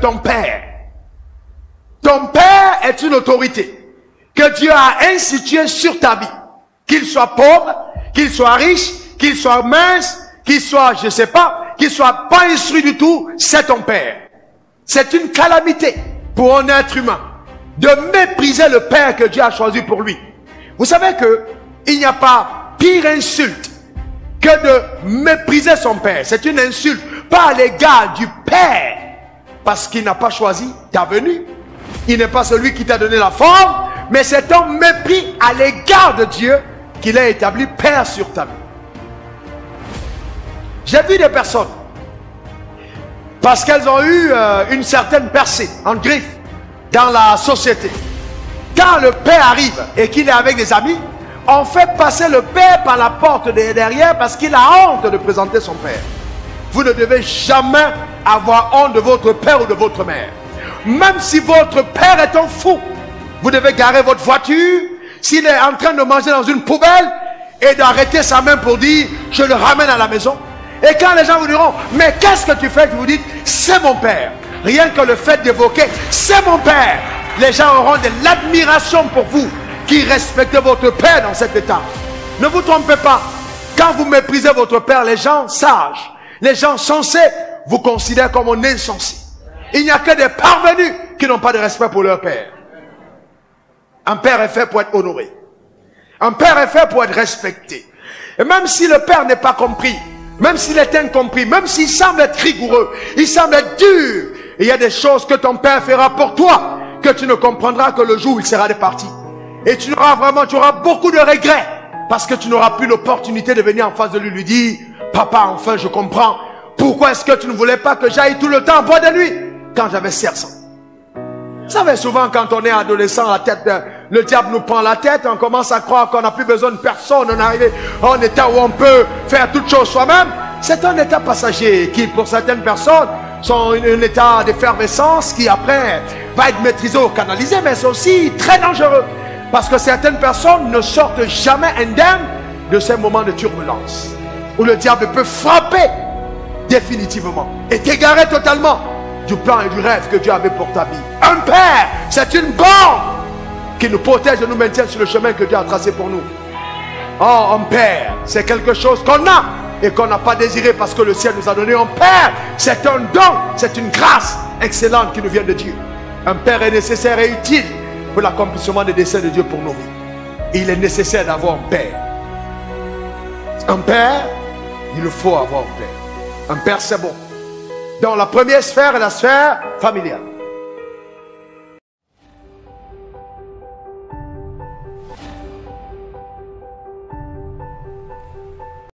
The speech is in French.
ton père. Ton père est une autorité que Dieu a instituée sur ta vie. Qu'il soit pauvre, qu'il soit riche, qu'il soit mince, qu'il soit, je sais pas, qu'il soit pas instruit du tout, c'est ton père. C'est une calamité pour un être humain de mépriser le père que Dieu a choisi pour lui. Vous savez que il n'y a pas pire insulte que de mépriser son père. C'est une insulte, pas à l'égard du père, parce qu'il n'a pas choisi ta venue. Il n'est pas celui qui t'a donné la forme, mais c'est un mépris à l'égard de Dieu qu'il a établi père sur ta vie. J'ai vu des personnes, parce qu'elles ont eu une certaine percée en griffe dans la société. Quand le père arrive et qu'il est avec des amis, on fait passer le père par la porte de derrière parce qu'il a honte de présenter son père. Vous ne devez jamais avoir honte de votre père ou de votre mère. Même si votre père est un fou, vous devez garer votre voiture. S'il est en train de manger dans une poubelle et d'arrêter sa main pour dire « je le ramène à la maison ». Et quand les gens vous diront « mais qu'est-ce que tu fais ?» vous dites « c'est mon père ». Rien que le fait d'évoquer « c'est mon père », les gens auront de l'admiration pour vous qui respectez votre père dans cet état. Ne vous trompez pas. Quand vous méprisez votre père, les gens sages, les gens sensés vous considèrent comme un insensé. Il n'y a que des parvenus qui n'ont pas de respect pour leur père. Un père est fait pour être honoré. Un père est fait pour être respecté. Et même si le père n'est pas compris, même s'il est incompris, même s'il semble être rigoureux, il semble être dur, il y a des choses que ton père fera pour toi que tu ne comprendras que le jour où il sera départi. Et tu auras beaucoup de regrets parce que tu n'auras plus l'opportunité de venir en face de lui, lui dire « Papa, enfin je comprends. Pourquoi est-ce que tu ne voulais pas que j'aille tout le temps en boîte de nuit quand j'avais 16 ans ?» Vous savez, souvent quand on est adolescent, le diable nous prend la tête, on commence à croire qu'on n'a plus besoin de personne, on est arrivé à un état où on peut faire toutes choses soi-même. C'est un état passager qui, pour certaines personnes, sont un état d'effervescence qui après va être maîtrisé ou canalisé, mais c'est aussi très dangereux. Parce que certaines personnes ne sortent jamais indemnes de ces moments de turbulence, où le diable peut frapper définitivement et t'égarer totalement du plan et du rêve que Dieu avait pour ta vie. Un père, c'est une borne qui nous protège et nous maintient sur le chemin que Dieu a tracé pour nous. Oh, un père, c'est quelque chose qu'on a et qu'on n'a pas désiré parce que le ciel nous a donné. Un père, c'est un don, c'est une grâce excellente qui nous vient de Dieu. Un père est nécessaire et utile pour l'accomplissement des desseins de Dieu pour nos vies. Il est nécessaire d'avoir un père. Un père, il faut avoir un père. Un père, c'est bon. Dans la première sphère est la sphère familiale.